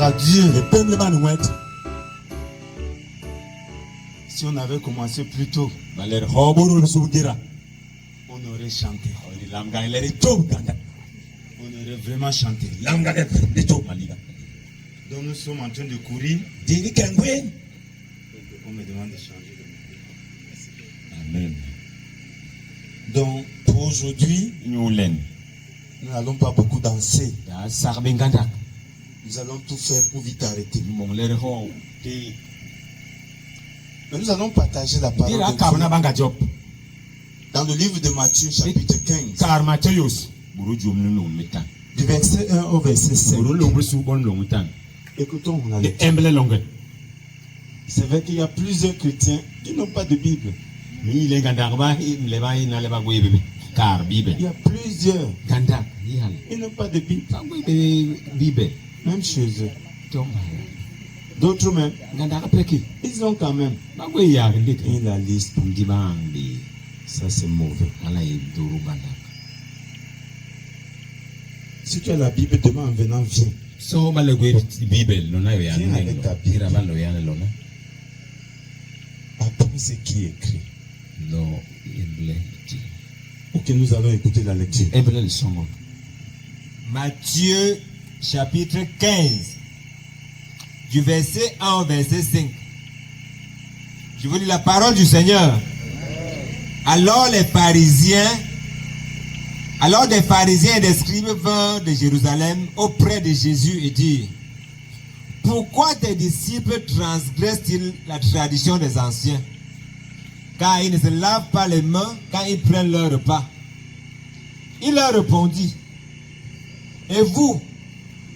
Gloire à Dieu. Le peuple va nous mettre. Si on avait commencé plus tôt, Valer Hoboro le Soudira. on aurait chanté. Lamga il est tout. On aurait vraiment chanté. Lamga est tout maliga. Donc nous sommes en train de courir. Dini Kangwe. On me demande de changer. Amen. Donc pour aujourd'hui, Nous l'en. nous n'allons pas beaucoup danser. Ya Sarbenganda. Nous allons tout faire pour vite arrêter. Mon l'air ho. Mais nous allons partager la parole Dira de Kabana Dieu Banga Job. dans le livre de Matthieu chapitre 15, Car Matthäus. Buru Jom nous mettons. du verset 1 au verset 5. Buru Longue sous bon longuetan. Écoutons, on a Les Emble longue. c'est vrai qu'il y a plusieurs chrétiens qui n'ont pas de Bible. Ni les Gandarba, il les va in Aleba Webe. Car Bible. Il y a plusieurs, Gandak. Yal. ils n'ont pas de Bible. Bible. Même chez eux. Tom. D'autres même, Gandaka Peki. ils ont quand même. Bagwe ya ndit. Ils la lisent. Ndibandi. Ça c'est mauvais. Ala Duru Bandak. Si tu as la Bible, demain en venant, viens. So Malagwe Bible. Lona ya Viens avec ta Bible. Ira Balo ya Lona. Apprends ce qui est écrit. No Emble. Ok, nous allons écouter la lecture. Emble le songo. Matthieu chapitre 15, du verset 1 au verset 5. Je vous lis la parole du Seigneur. Alors des Pharisiens et des scribes vinrent de Jérusalem auprès de Jésus et dirent: pourquoi tes disciples transgressent-ils la tradition des anciens? Car ils ne se lavent pas les mains quand ils prennent leur repas. Il leur répondit: et vous,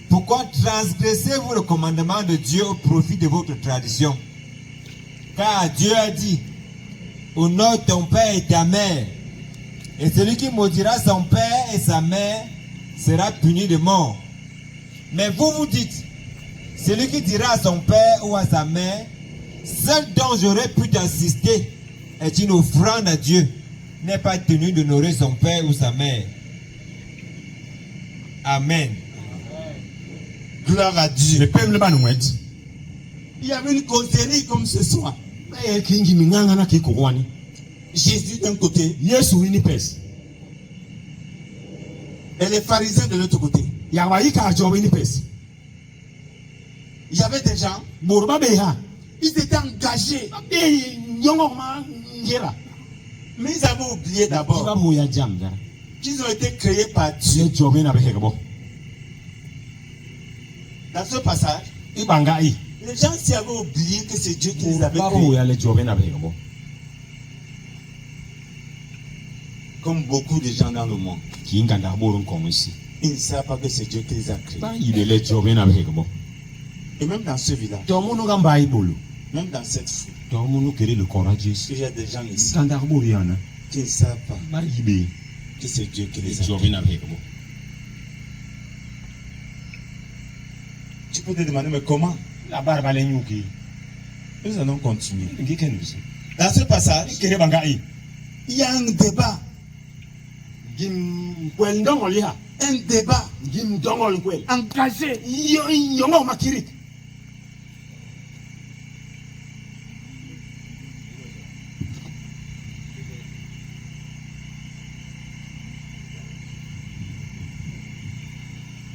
pourquoi transgressez-vous le commandement de Dieu au profit de votre tradition? Car Dieu a dit: honore ton père et ta mère, et celui qui maudira son père et sa mère sera puni de mort. Mais vous vous dites: celui qui dira à son père ou à sa mère, celle dont j'aurais pu t'assister est une offrande à Dieu, n'est pas tenu d'honorer son père ou sa mère. Amen. Gloire à Dieu. Le peuple va nous mettre. Il y avait une causerie comme ce soir. Kingi Mingana ki Kouani. Jésus d'un côté Yesu wini pes. et les pharisiens de l'autre côté. Yawayi ka job wini pes. Il y avait des gens, Borba beha. ils étaient engagés, Yongo ma ngera. mais ils avaient oublié Iba d'abord boya jam dara. qu'ils ont été créés par Dieu. Le job na behego. Dans ce passage, Ibanga i. les gens s'y avaient oublié que c'est Dieu qui les avait Borba créés. boya le job na behego. Comme beaucoup de gens dans le monde, Kinga da borun comme ici. ils ne savent pas que c'est Dieu qui les a créés. Ba il le job na behego. Et même dans ce village, Tomono gamba ibolo. même dans cette foule, Tomono kere le courageux. il y a des gens ici Kanda boriana. qui ne savent pas Ba ibe. que c'est Dieu qui Le les a job créés. na behego. Tu peux te demander, mais comment? La barba le nyuki. Nous allons continuer. Ngiken bisi. Dans ce passage, Kere banga i. il y a un débat. Gim kwel ndongo liha. Un débat Gim ndongo kwel. engagé. Yongo makirit.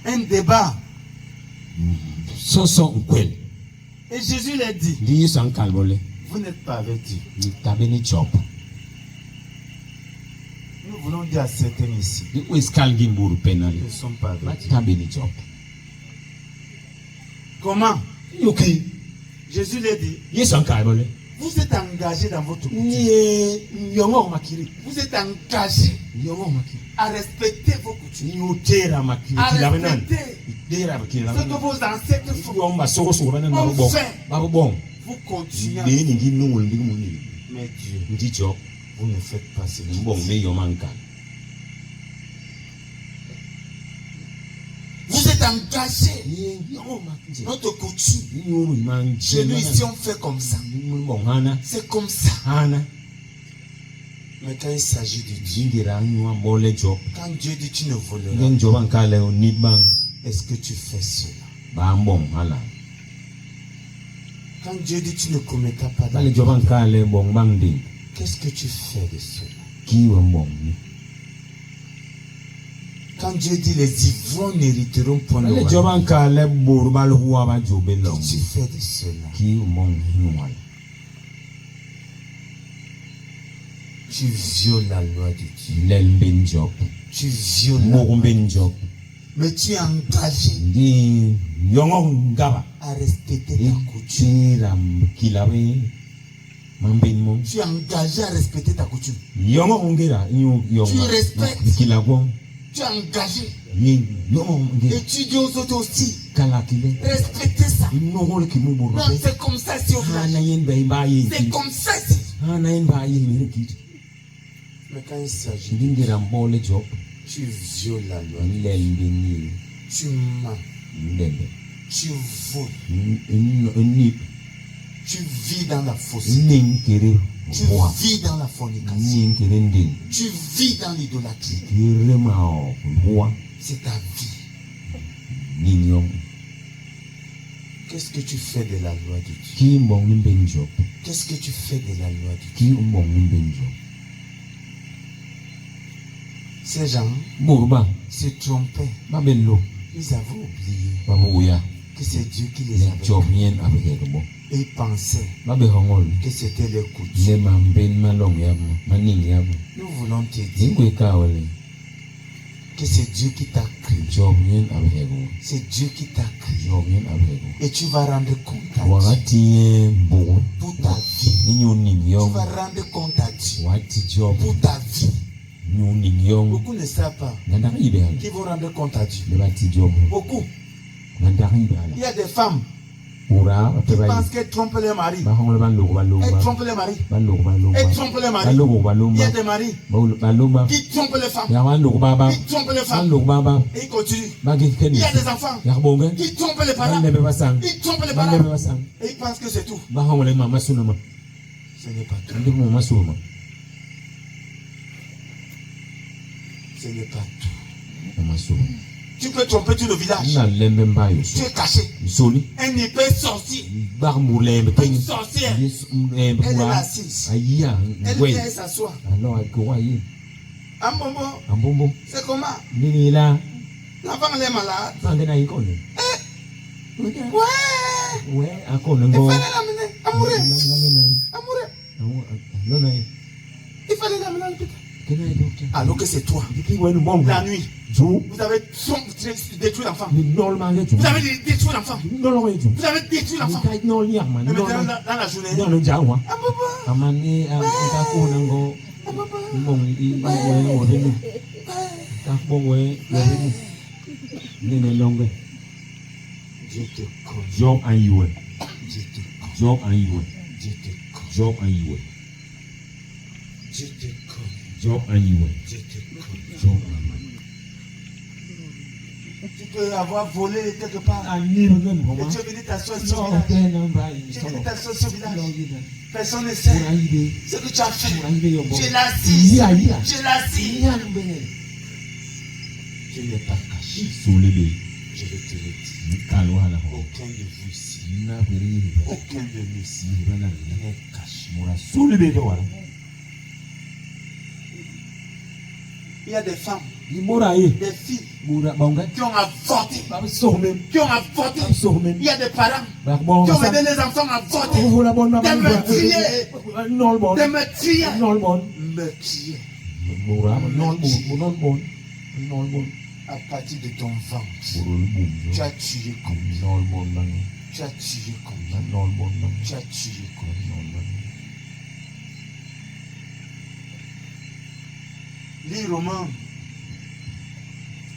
Un débat. Soso kwel. Et Jésus l'a dit, Di san kalbole. vous n'êtes pas avec Dieu. Ni tabeni chop. Nous voulons dire à certains ici, Di wes kal gimburu penali. ils ne sont pas avec Dieu. Tabeni chop. Comment? Yuki. Jésus l'a dit, Ye san kalbole. vous êtes engagés dans votre coutume. Ni yongo makirit. Vous êtes engagés Yongo makirit. à respecter vos coutumes. Ni utera makirit. À Labenan. respecter Dera bakiri ce que labenan. vos ancêtres font. Yomba soko soko banan babu bon. Babu bon. Vous continuez. Ni ni ngi nungul ndi muni. Mais Dieu, Ndi chop. vous ne faites pas ce qu'il Bon dit. me yomanka. Vous êtes engagés. Ni yongo makirit. Notre coutume. Ni yomu man. Chez nous ici, on fait comme ça. Ni bon hana. C'est comme ça. Hana. Mais quand il s'agit de Dieu, Jingira nywa bole job. quand Dieu dit tu ne voleras, Ngen joban kale o nidbang. est-ce que tu fais cela? ba mbong hala Quand Dieu dit tu ne commettras pas bale joban kale bong bang ding qu'est-ce que tu fais de cela? ki wa mbong ni Quand Dieu dit les ivrognes n'hériteront point le bale royaume, joban kale bor bal huwa ba jobe long qu'est-ce que tu fais de cela? ki mbong hinwal Tu violes la loi de Dieu. lel ben job Tu violes la mo loi. ben job Mais tu es engagé ndi yongo ngaba à respecter ta coutume. tiram kilawe mambin mo Tu es engagé à respecter ta coutume. yongo ngera yongo Tu respectes. kilago Tu es engagé. yin yongo ngera Et tu dis aux autres aussi, kala kile respectez ça. inogol ki mo Non, borbe c'est comme ça ici au village. hana yin bay ba yin C'est comme ça ici. hana yin ba yin mere kit Mais quand il s'agit, ndingira mbole job tu violes la loi. lel ben Tu mens. ndende Tu voles. nip Tu vis dans la fausseté. ning kere Tu wa vis dans la fornication. ning kere ndin Tu vis dans l'idolâtrie. kere ma wa C'est ta vie. ning yong Qu'est-ce que tu fais de la loi de Dieu? ki mbong ni ben job Qu'est-ce que tu fais de la loi de Dieu? ki mbong ni ben job Ces gens borba se trompaient. ba bello Ils avaient oublié ba mo ya que c'est Dieu qui les le avait job créés. yen abege bo Et ils pensaient ba be hongol que c'était les le coutumes. mamben malong ya maning ya Nous voulons te dire ingwe kawale que c'est Dieu qui t'a créé. job yen abege bo C'est Dieu qui t'a créé. job yen abege bo Et tu vas rendre compte à Dieu wakati bo pour ta vie. nyuning Tu yong vas rendre compte à Dieu wati job pour ta vie. nyuning yong Beaucoup ne savent pas nganda ibe hala qu'ils vont rendre compte à Dieu. le bati job Beaucoup. nganda ibe hala Il y a des femmes ura qui pe ba pensent qu'elles trompent leur mari. ba hongol ban lo ba lo Elles ba trompent leur mari. lo Elles trompent leur ba mari. lo ba lo Il y a ba des maris ba lo ba qui trompent les femmes. ya wan lo ba ba Qui trompent les ban femmes. lo ba ba Et ils continuent. ba ge ken Il y a des enfants ya bonga qui trompent les ban parents. le be basang Ils trompent les ban le be parents. basang Et ils pensent que c'est tout. ba hongol mama sunuma Ce n'est pas tout. ndi mama sunuma Ce n'est pas tout. mama sunuma Tu peux tromper tout le village. na lembe mbayo Tu es caché. soli Un épée sorcier. ba mu lembe Une sorcière. Elle est pura assise. aya Elle ngwe vient s'asseoir. alors ko waye Un bonbon, ambombo c'est comment? nini la L'enfant elle est malade. bangena ikone Ouais. we akone Il ngo fallait l'amener. Amoureux. Amoureux. Il fallait l'amener à l'hôpital. Alors que c'est toi. La nuit. Vous avez détruit l'enfant. Vous avez détruit l'enfant. Vous avez détruit l'enfant. Et maintenant, dans la journée. Dieu te connaît. Job and you. Dieu te connaît. Job and you. Dieu te connaît. Job and you. Dieu te connaît. Job and you. Dieu te connaît. Job. Tu peux avoir volé quelque part. I need them. Et tu es venu t'asseoir sur le village. Tu es venu t'asseoir sur le village. Personne ne sait ce que tu as fait. Tu l'as assis. Tu l'as assis. Tu n'es pas caché. Je vais te le dire. Aucun de vous ici. Aucun de nous ici n'est caché. Il y a des femmes, des filles qui ont avorté. Qui ont avorté. Il y a des parents qui ont aidé les enfants à avorter. Des meurtriers. Des meurtriers. Meurtriers. À partir de ton ventre, tu as tué combien? Tu as tué combien? Tu as tué combien? Lis Romains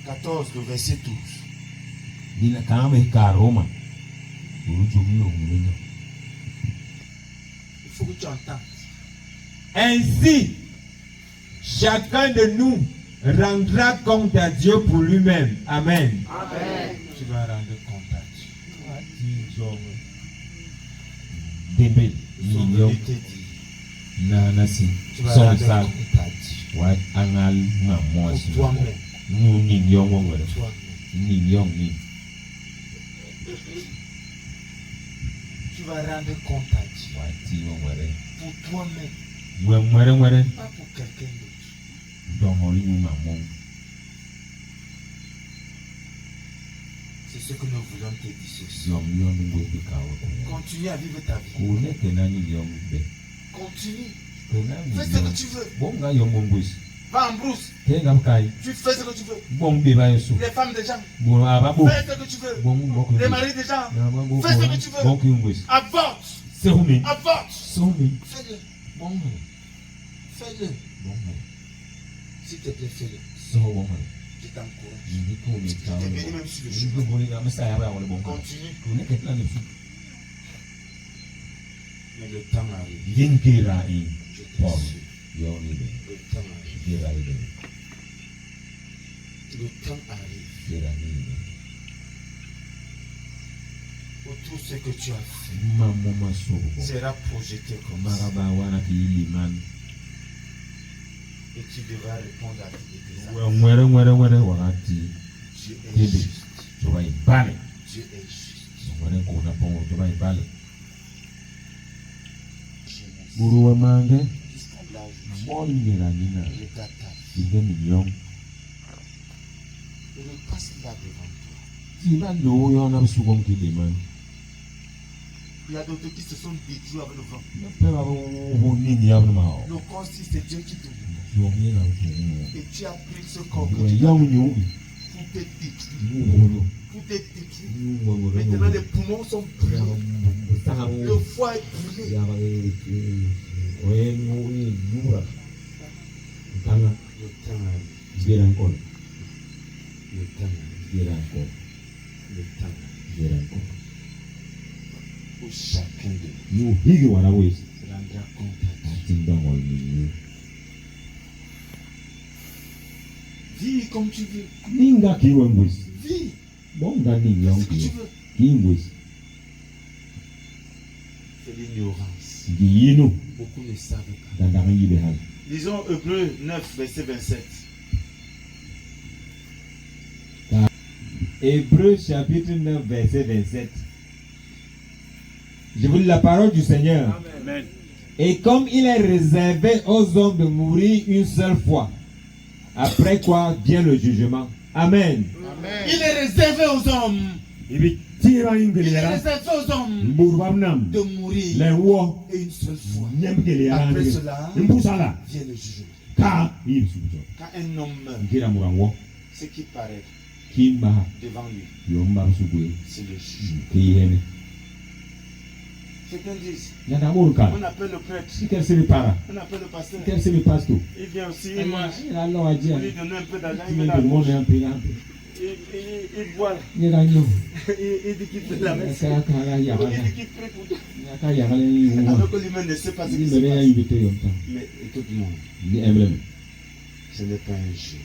14, le verset 12. Il faut que tu entendes. Ainsi, chacun de nous rendra compte à Dieu pour lui-même. Amen. Amen. Tu vas rendre compte à Dieu. Tu vas rendre compte à Dieu. Pour toi-même. Tu vas rendre compte à Dieu. wati wongwere Pour toi-même, mwere pas pour quelqu'un d'autre. dongoli mumamon. C'est ce que nous voulons te dire ce soir. Yom yom ngwe kawo. Continue à vivre ta vie. Kone kenani yom be. Continue. Kenani Fais ce que tu veux. bonga yom ngwis. Va en brousse. Tenga kai. Tu fais ce que tu veux. Bong be ba yesu. Les femmes des gens. Bon ababo. Fais ce que tu veux. Bong boko. Les maris des gens. Bong Fais ce que tu veux. Bong ngwis. Avorte. Serumi. Avorte. Somi. Fais-le. Bong. Fais-le. Bong. S'il te plaît, fais-le. So bong. Je t'encourage. Ni ko ni Je kawo. t'ai béni même sur le Ni chemin. ko boli na mesa ya ba wala bong. Continue. Kone kenani su. Mais le temps arrive. Yinkira in. Je te Paul. suis. Yoni be. Le temps arrive. Gira ide. Le temps arrive. Gira ni. Où tout ce que tu as fait Mamu masubo. sera projeté comme ça. Maraba wana ki iman. Et tu devras répondre à tes Well, actes. mwere wakati Dieu est Dieu juste. tuba ibale. Dieu est juste. Mwere kuna pongo tuba ibale. Jeunesse. Buruwa mange Jusqu'à l'âge où moli ngira nina. tu regardes ta vie. Ige million. Et le passe là devant toi. Tina lo yona bisuko mkiliman. Il y a d'autres qui se sont détruits avec le vent. Peba bo nini ya mao. Le corps, si c'est Dieu qui te donne. Yomi na utumu. Et tu as pris ce corps que Kwa tu as yong nyu. tout est détruit. Nuhulu. Tout est détruit. Nuhulu. Maintenant, les poumons sont brûlés. Le foie est brûlé. Tanga Le temps arrive. gira nkolo. Le temps arrive. Gira nkolo. Le temps arrive. Gira nkolo. Où chacun de nous Yu higi wana wezi. rendra compte à Dieu. Tindongol ni. Vis comme tu veux. Ninga kiwe mwezi. Vis. Bonga ningi Fais ce que tu yonki. veux. Kiwezi. C'est l'ignorance. Giyinu. Beaucoup ne savent pas. Dandanga yibe hali. Lisons Hébreux 9, verset 27. Hébreux chapitre 9, verset 27. Je vous lis la parole du Seigneur. Amen. Et comme il est réservé aux hommes de mourir une seule fois, après quoi vient le jugement. Amen. Amen. Il est réservé aux hommes. Ibi tira Il est ingeliara. réservé aux hommes Mburubamnam. de mourir Lewo. et une seule fois. Nyemgeliara. Après cela, Mbusala. vient le jugement. Ka. Ibi subujo. Quand un homme meurt, Ngira murango. ce qui paraît Kimba. devant lui, Yomba subwe. c'est le jugement. Kiyene. Certains disent, Yanda muruka. on appelle le prêtre, Sikel sebe para. on appelle le pasteur. Sikel sebe pasto. Il vient aussi, il mange. Ila lo On ajia. lui donne un peu d'argent, il Kimi met la ndimo bouche. ne ampe ampe. Il boit. Ngira nyo. Il dit qu'il fait la messe. Kaya kaya Il yakala. dit qu'il prie pour toi. Yaka yakala ni yuma. Alors que lui-même ne sait pas ce Ni qui se mbele ya passe. yibete yomta. Mais tout le monde, Ni emblem. ce n'est pas un jeu.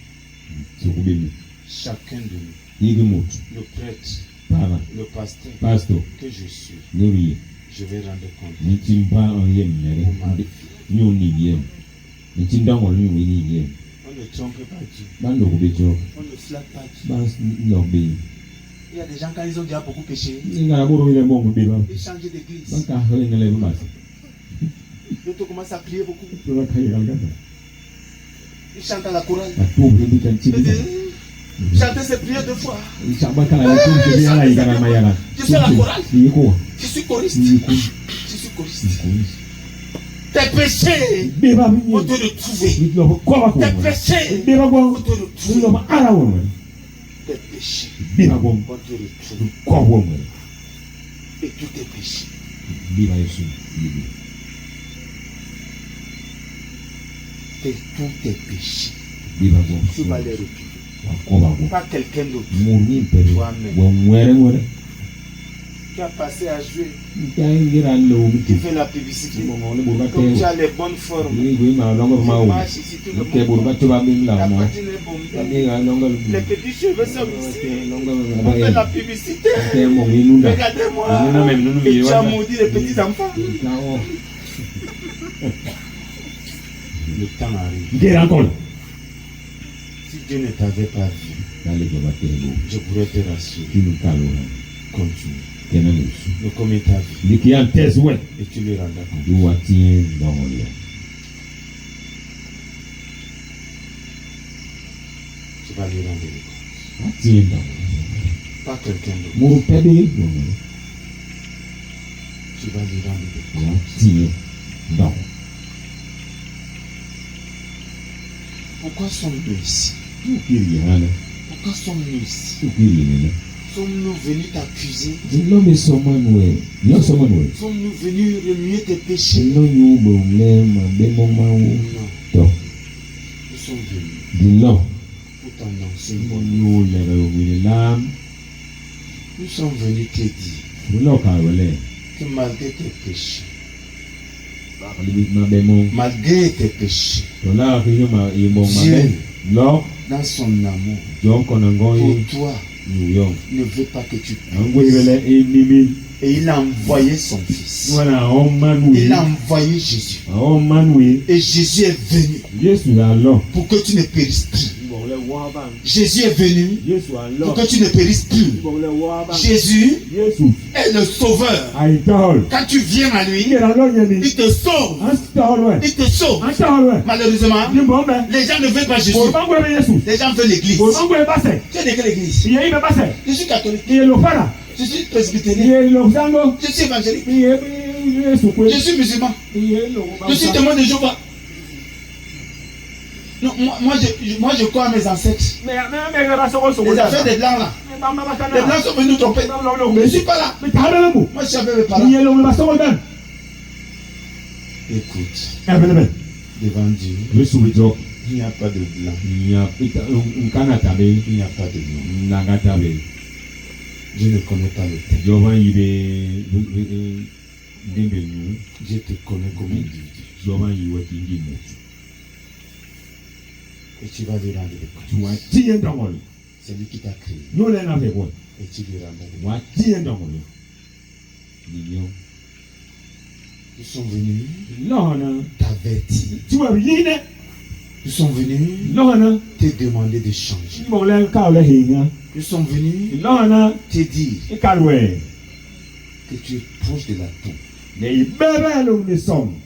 Sukubemi. Chacun de nous, Yigimut. le prêtre, Para. le pasteur Pasto. que je suis, Nuri. je vais rendre compte. Nichimba yem mere. Pour ma vie. Nyoni yem. Nichindangol nyoni yem. On ne trompe pas Dieu. Bando kubejo. On ne flatte pas Dieu. Bas nobe. Il y a des gens, quand ils ont déjà beaucoup péché, Ngara buru ile mongu biba. ils changent d'église. Baka hele ngale bas. D'autres commencent à prier beaucoup. Tuwa kaya galgata. Ils chantent à la chorale. Atu bibi kan Ils chibi. disent, chantez ces prières 2 fois. Chamba kala ya tu bibi ala igana mayara. Je fais la chorale. Yiko. Je suis choriste. Yiko. Je suis choriste. Yiko. Tes péchés Biba vont bibi. te retrouver. Yiko kwa Tes kwa. péchés Biba vont kwa. te retrouver. Nilo ma ara wonwe. Tes péchés Biba kwa. vont te retrouver. Kwa wonwe. Et tous tes péchés. Biba Yesu. Bibi. Et tous tes péchés. Biba Tu kwa. vas les retrouver. Kwa kwa. Pas quelqu'un d'autre. Muni pere. Toi-même. Wonwere wore. Qui a passé à jouer. Ngira lo Qui miki. fait la publicité. Ngole burba Comme tu te. as les bonnes formes. Ni gwe ma longo Tu ma o. marches ici, tout le Ke burba monde. te ba bimla Ta na. patine est bombée. Ni ga longo. Les petits cheveux sont ici. Longo On fait la ba. publicité. Ke mo nginunda. Regardez-moi. Nina même nous Et tu as maudit les petits enfants. Kao. Le temps arrive. Ngira nkolo. Si Dieu ne t'avait pas vu, Dale ke batego. je pourrais te rassurer. Kinu kalo. continue. Kena lesu. Le commet ta vie. Liki ya tezi we. Et tu le rendras compte. Duwa tiye ndongole. Tu vas lui rendre le compte. Tiye ndongole. Pas quelqu'un d'autre. Muru pede ndongole. Tu vas lui rendre le compte. Tiye ndongole. Pourquoi sommes-nous ici? Ukiri hana. Pourquoi sommes-nous ici? Ukiri nene. Sommes-nous venus t'accuser? L'homme est somanwe. L'homme somanwe. Sommes-nous venus remuer tes péchés? L'homme est bomlema bemomawo. Non. To. Nous sommes venus Dilo. pour t'annoncer une bonne Nous le lam. Nous sommes venus te dire Ulo kawale. que malgré tes péchés, Ma bemo. malgré tes péchés, Tola kiyo ma imo Dieu, mabe. Lo. dans son amour, Jon konangoyi. pour toi, Nuyo. ne veut pas que tu pries. Angwele enimi. Et il a envoyé son fils. Wana omanwe. Il a envoyé Jésus. Omanwe. Et Jésus est venu Yesu alo. pour que tu ne périsses plus. Ibole waba. Jésus est venu Yesu pour alo. que tu ne périsses plus. Ibole waba. Jésus Yesu. est le sauveur. Aitol. Quand tu viens à lui, Ira lo nyeni. il te sauve. Astolwe. Il te sauve. Astolwe. Malheureusement, Nimombe. les gens ne veulent pas Jésus. Bobangwe Yesu. Les gens veulent l'église. Bobangwe base. Tu es de quelle église? Iye ibe base. Je suis catholique. Iye lo fara. Je suis presbytérien. Iye lo zango. Je suis évangélique. Iye Yesu kwe. Je suis musulman. Iye lo. Je suis témoin de Jéhovah. Non, moi, je crois à mes ancêtres. Les affaires des blancs là. Les blancs sont venus nous tromper. Je ne suis pas là. Moi, je suis avec mes parents. Écoute, devant Dieu, il n'y a pas de blanc. Il n'y a pas de blanc. Je ne connais pas le terme. Dieu te connaît comme individu. Et tu vas lui rendre le compte. C'est lui qui t'a créé. Et tu lui rendras le compte. Nous sommes venus t'avertir. Nous sommes venus te demander de changer. Nous sommes venus te dire que tu es proche de la tombe.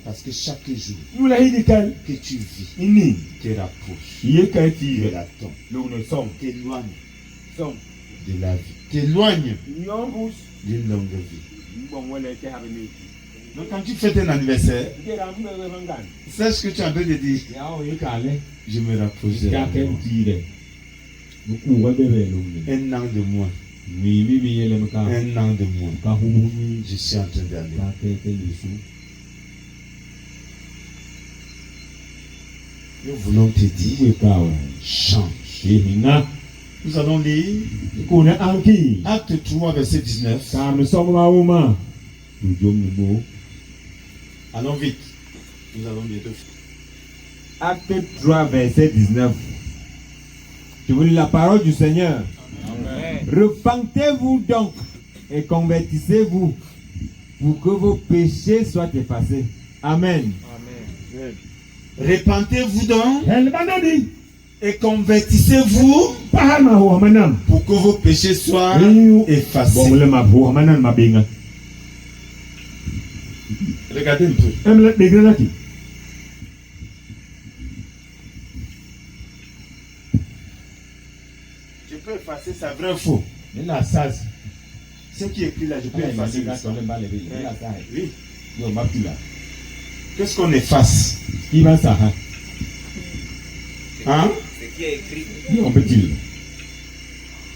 Parce que chaque jour que tu vis, te rapproches de la tombe. T'éloigne de la vie. T'éloigne d'une longue vie. Donc quand tu fêtes un anniversaire, c'est ce que tu es en train de dire. Je me rapproche de la mort. Un an de moins. Un an de moins. Je suis en train d'aller. Nous voulons te dire, change. Nous allons lire Acte 3, verset 19. Allons vite. Nous allons bientôt finir. Acte 3, verset 19. Je vous lis la parole du Seigneur. Amen. Repentez-vous donc et convertissez-vous pour que vos péchés soient effacés. Amen. Amen. Repentez-vous donc et convertissez-vous pour que vos péchés soient effacés. Regardez un peu. Je peux effacer ça, vrai ou faux? Ce qui est écrit là, je peux effacer ça. Oui. Qu'est-ce qu'on efface? Hein? Ce qui est écrit.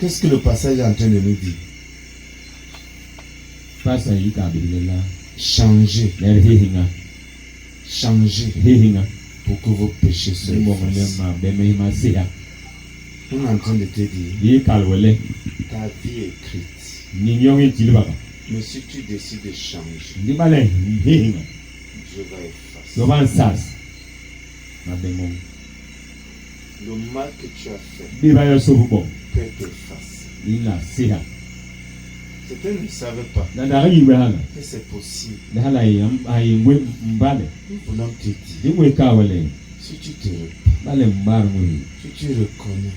Qu'est-ce que le passage est en train de nous dire? Changez. Changez pour que vos péchés soient effacés. On est en train de te dire, ta vie est écrite. Mais si tu décides de changer, Dieu va effacer. Le mal que tu as fait peut être effacé. Certains ne savaient pas que c'est possible. Nous voulons te dire, si tu te repens, si tu reconnais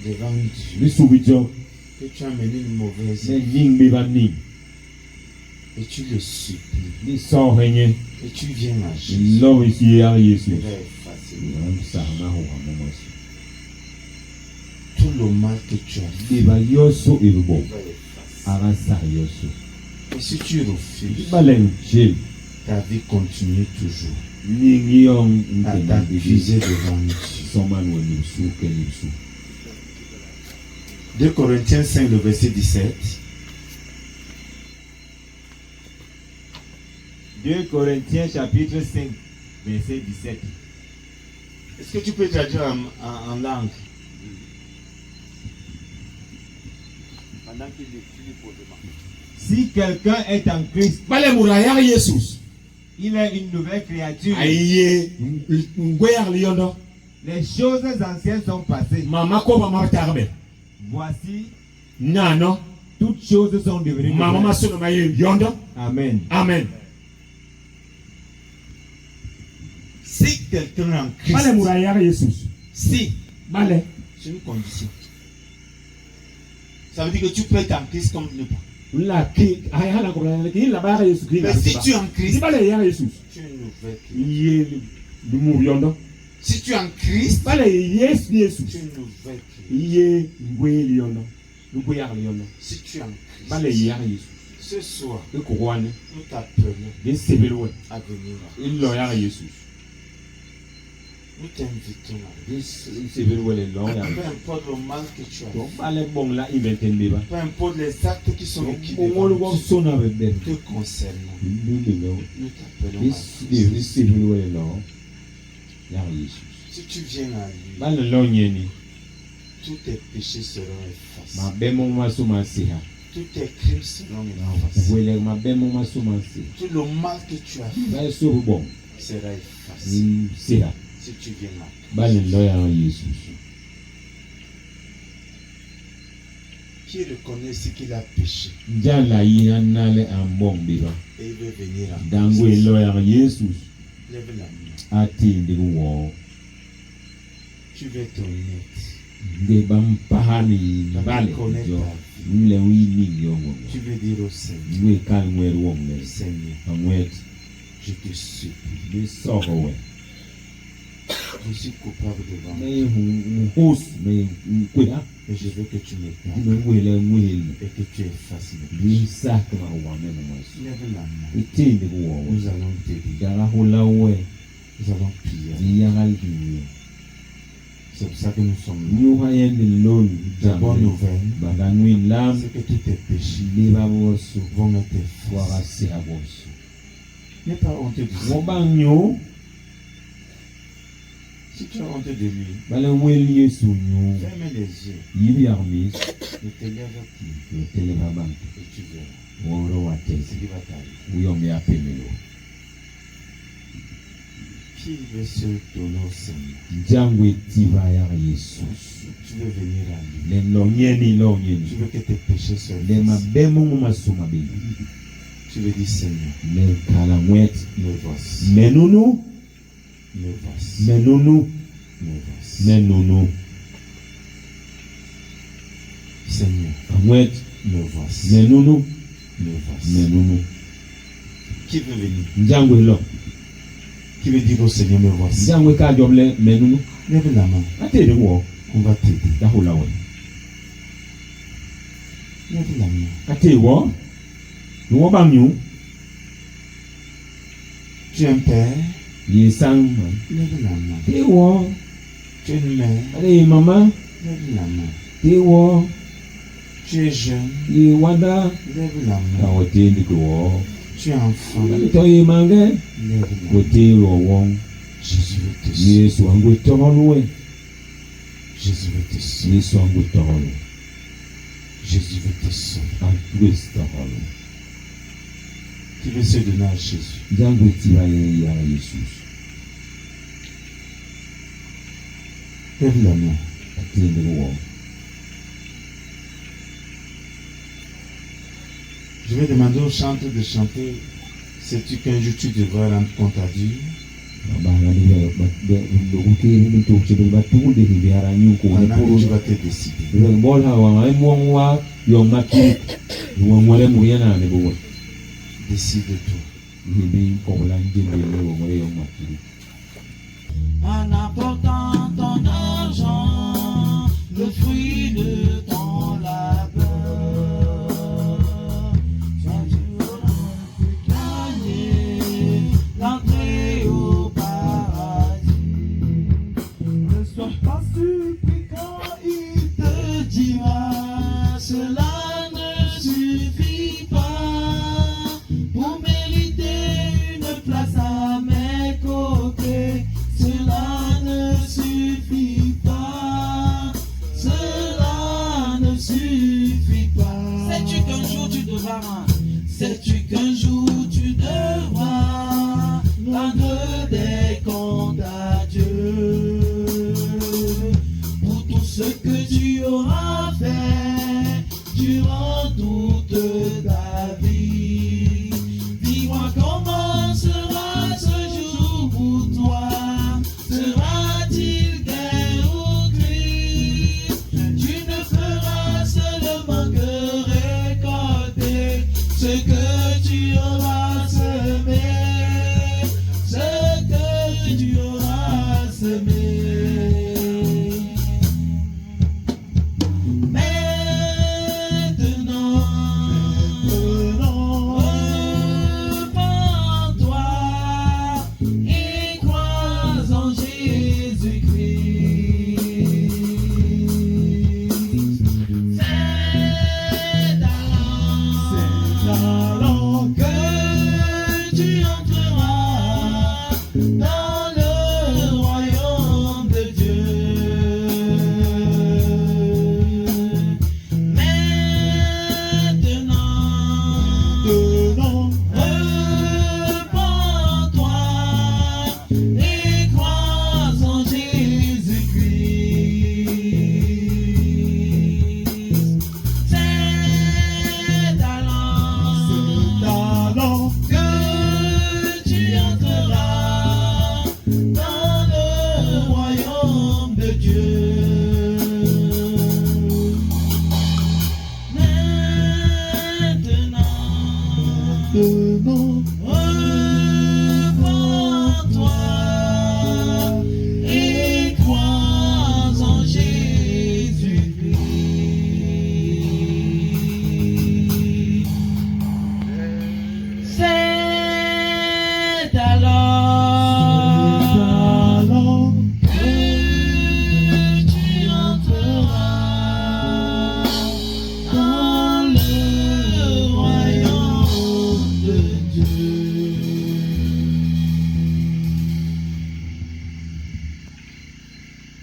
devant Dieu que tu as mené une mauvaise ne vie ning bi ba ning et tu le supplies ni so henye et tu viens à Jésus, lo isi ya Yesu il va effacer am sa na ho ha mo so tout le mal que tu as fait. bi ba yoso irubo Il va effacer. ara sa yoso Et si tu refuses, ba len je ta vie continue toujours ning yong à ngena bi t'accuser devant Dieu. so man wo ni su ke ni su 2 Corinthiens 5, le verset 17. 2 Corinthiens chapitre 5 verset 17. Est-ce que tu peux traduire en langue? Pendant qu'il écrit posément. Si quelqu'un est en Christ, Bale muraya Jesus. il est une nouvelle créature. Aïe, ngweyar liondo. Les choses anciennes sont passées. Mama ko mama tarbe. Voici, Nano, toutes choses sont devenues mama nouvelles. masono maye yondo. Amen. Amen. Si quelqu'un est en Christ, Bale muraya Jesus. si, Bale. c'est une condition. Ça veut dire que tu peux être en Christ comme tu ne peux. La ki ay hala ko la ki la ba Jesus ki. Mais si tu es en Christ, Si bale ya Jesus. tu es une nouvelle créature. Iye du mu yondo. Si tu es en Christ, Bale yes Jesus. tu es une nouvelle créature. Iye ngwe yondo. Ngwe ya yondo. Si tu es en Christ, Bale ya Jesus. ce soir, Ke ko wane. nous t'appelons De sebelwe. à venir. Illo ya Jesus. Nous t'invitons à De sebelwe le lo ya. peu importe le mal que tu as Donc fait, bale bon la inventen be ba. peu importe les actes qui sont écrits Mo devant lo nous, so na be be. te concernant, Nous nous t'appelons à de Christ. sebelwe le lo ya Jesus. Si tu viens à lui, Bale lo nyeni. tous tes péchés seront effacés. Mabe mo maso masiha. Tous tes crimes seront effacés. Wele mabe mo maso masi. Tout le mal que tu as fait Ba so bon. sera effacé Ni siha. si tu viens là. Bale lo ya Jesus. Qui reconnaît ce qu'il a péché Njala yanale ambong biba. et il veut venir à Dangwe Christ. lo ya Jesus. Lève la main. Ati ndiwo. Tu veux être honnête. Nge bam pahani Tu bale. connais Jo. ta vie. Mle wi ni yongo. Tu veux dire au Seigneur, Nwe kan mwe wongle. Seigneur, Amwet je te supplie. de soho we. Je suis coupable devant toi Me hus me kwea. et je veux que tu me Me pardonnes wele mwele. et que tu effaces mes Ni péchés. sakra wa me mo maso. Lève la main. Iti ndiwo. Nous allons t'aider. Dara hula we. Nous allons prier. Ziyagal duwe. C'est pour ça que nous sommes là. New hayen lol. La bonne nouvelle, Baganui lam. c'est que tous tes péchés Liba wosu. vont être effacés. Warasi abosu. N'aie pas honte de ça. Wobanyo. Si tu as honte de lui, Bale wel yesu nyu. ferme les yeux Yibi armis. et te lève plus Yotele babantu. et tu verras Woro ce watezi. qui va t'arriver. Uyome apemelo. Qui veut se donner au Seigneur? Njangwe tiba ya Yesu. Tu veux venir à lui. Le lonyeni Tu lonyeni. veux que tes péchés soient Le effacés. mabemo mu masuma bi. Tu veux dire Seigneur, Le kalamwet. me voici, Menunu. me voici, Menunu. me voici. Menunu. Seigneur, Amwet. me voici, Menunu. me voici. Menunu. Qui veut venir? Njangwe lo. Qui veut dire au Seigneur, me voici? Njangwe ka joble menunu. Lève la main, Ate de wo. on va t'aider. Dahula we. Lève la main. Ate wo. Wo banyu. Tu es un père, Yesang. lève la main. Te wo. Tu es une mère, Ale mama. lève la main. Te wo. Tu es jeune, Ye wada. lève la main. Kawote ndi ko. Tu es enfant, Bale to ye mange. lève la main. Kote ro won. Jésus veut te sauver. Yesu angwe toro we. Jésus veut te sauver. Yesu angwe toro. Jésus veut te sauver. Angwe toro. Qui veut se donner à Jésus? Njangwe tiba ya Yesu. Lève la main. Ate ndi wo. Je vais demander au chanteur de chanter. Sais-tu qu'un jour tu devras rendre compte à Dieu? Maintenant tu vas te décider. Décide-toi. En apportant ton argent, le fruit de ton labeur, tu auras pu gagner l'entrée au paradis. Ne sois pas surpris quand il te dira, cela ne suffit pas pour mériter une place à mes côtés. Cela ne suffit pas. Cela ne suffit pas. Sais-tu qu'un jour tu devras, sais-tu qu'un jour tu devras rendre des comptes à Dieu pour tout ce que tu auras fait durant toute ta vie. Dis-moi comment sera ce jour pour toi. Sera-t-il gai ou gris? Tu ne feras seulement que récolter ce que tu auras semé, ce que tu auras semé.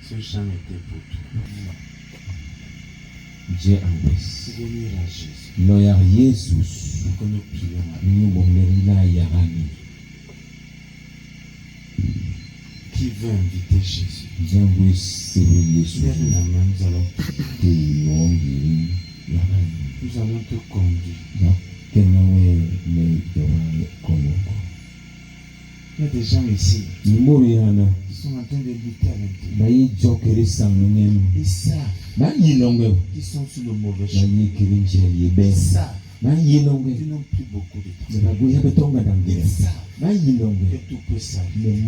Ce chant était pour toi. Dieu anguisse. C'est venir à Jésus. Loya Jesus. Pour que nous prions. Nubomerila yarani. Qui veut inviter Jésus? Janguisse Yesu. Lève la main, nous allons te conduire. Il y a des gens ici qui sont en train de lutter à l'intérieur. Ils savent qu'ils sont sur le mauvais chemin. Ils savent qu'ils n'ont plus beaucoup de temps. Ils savent que tout peut s'arrêter.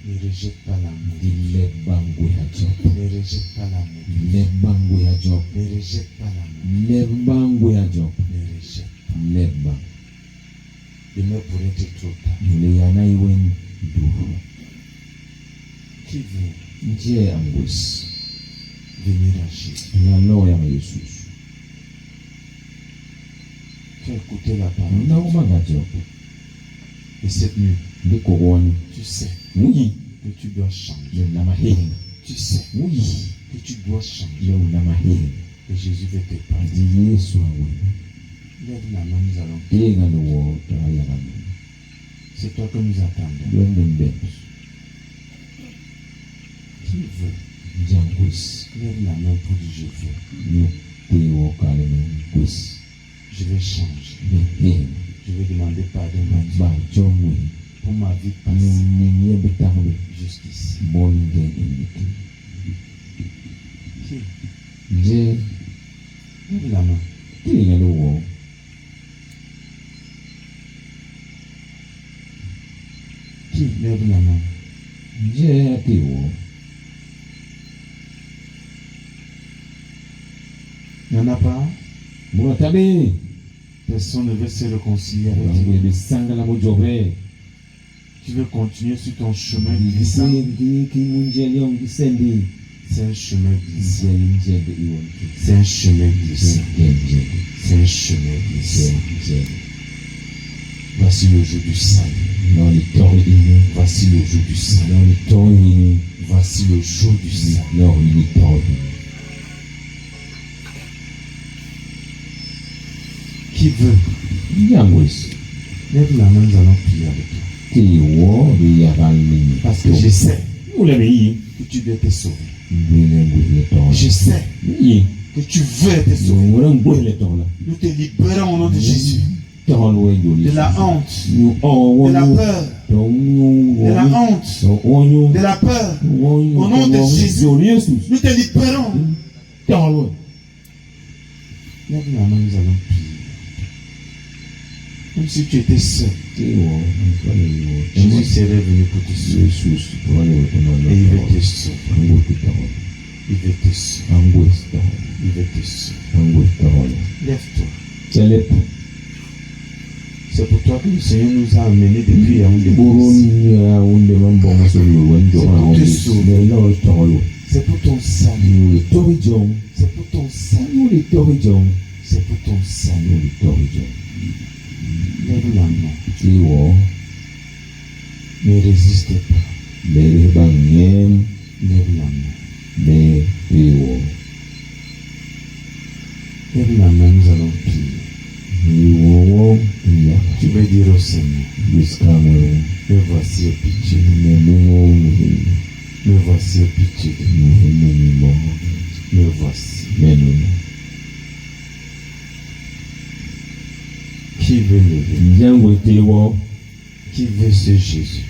Ne rejette pas l'amour. Ne rejette pas l'amour. Ne rejette pas l'amour. Ne rejette pas. Demain pourrait être trop tard. Qui veut venir à Jésus? Tu as écouté la parole. Et cette nuit, tu sais que tu dois changer. Tu sais que tu dois changer. Et Jésus veut te parler. Lève la main, nous allons. C'est toi que nous attendons. Qui veut? Lève la main pour dire je veux. Je vais changer. Je vais demander pardon ba jomwe pour ma vie passée ninye betambe jusqu'ici. bonge iniki Qui? nje Lève la main. tiringale wo Qui? Lève la main. nje ati wo Il n'y en a pas? muratabe Personne ne veut se réconcilier avec bangwe Dieu. bisangala mujobre Tu veux continuer sur ton chemin glissant. ngiki munjeli ongisendi C'est un chemin glissant. nje njende iwonki C'est un chemin glissant. nje C'est un chemin glissant. nje Voici le jour du salut. noni torini Voici le jour du salut. noni torini Voici le jour du salut. noni torini Qui veut? Yangwes, Lève la main, nous allons prier avec toi. Tiwo, Yagalini. Parce que je sais Oulemi, que tu dois être sauvé. je Je sais que tu veux être sauvé. Nous te libérons au nom de Jésus. De la honte, de la peur, de la honte, de la peur. Au nom de Jésus, nous te libérons. Lève la main, nous allons prier. Comme si tu étais seul. Jésus serait venu pour te sauver. Et il veut te sauver. Il veut te sauver. Il veut te sauver. Lève-toi. C'est pour toi que le Seigneur nous a amenés depuis à un C'est pour ton salut. C'est pour ton salut. C'est pour ton salut. Lève la main. Ne résiste pas. Lève la main. Lève la main, nous allons prier. Tu veux dire au Seigneur, me voici, aie pitié de moi. Me voici, aie pitié de moi. Me voici. Qui veut lever? Qui veut ce Jésus?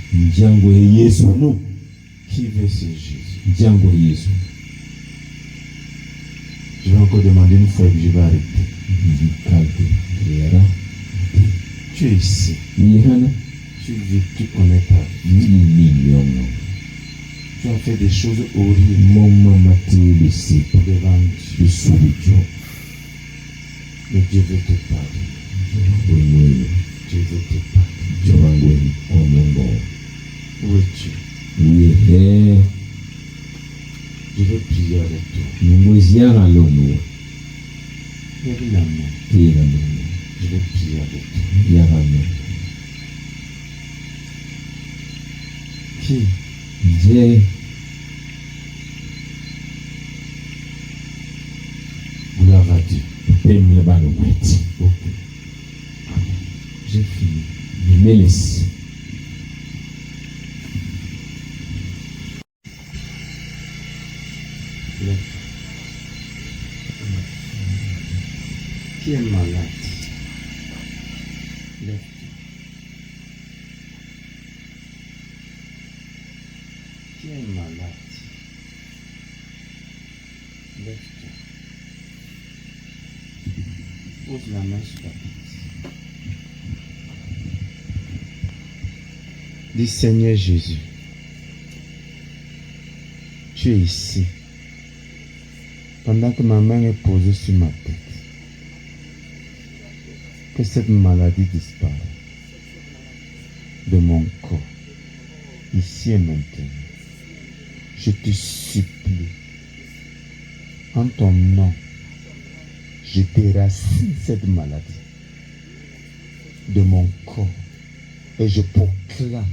Qui veut ce Jésus? Je vais encore demander une fois et puis je vais arrêter. Tu es ici. Tu vis, tu connais ta vie. Tu as fait des choses horribles devant Dieu. Mais Dieu veut te pardonner. Dieu veut te pardonner. Où es-tu? Je veux prier avec toi. Lève la main. Je vais prier avec toi. Qui? Gloire à Dieu. Ok. J'ai fini. Qui est malade? Lève-toi. Qui est malade? Lève-toi. Pose la main sur ta tête. Dis Seigneur Jésus, tu es ici. Pendant que ma main est posée sur ma tête, que cette maladie disparaisse de mon corps, ici et maintenant. Je te supplie, en ton nom, je déracine cette maladie de mon corps et je proclame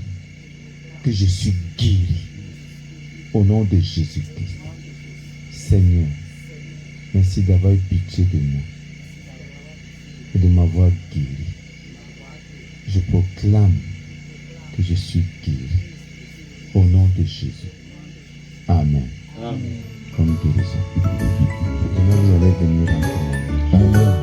que je suis guéri au nom de Jésus-Christ. Seigneur, merci d'avoir eu pitié de moi et de m'avoir guéri. Je proclame que je suis guéri au nom de Jésus. Amen. Comme guérison. Maintenant, vous allez venir en témoignage. Amen.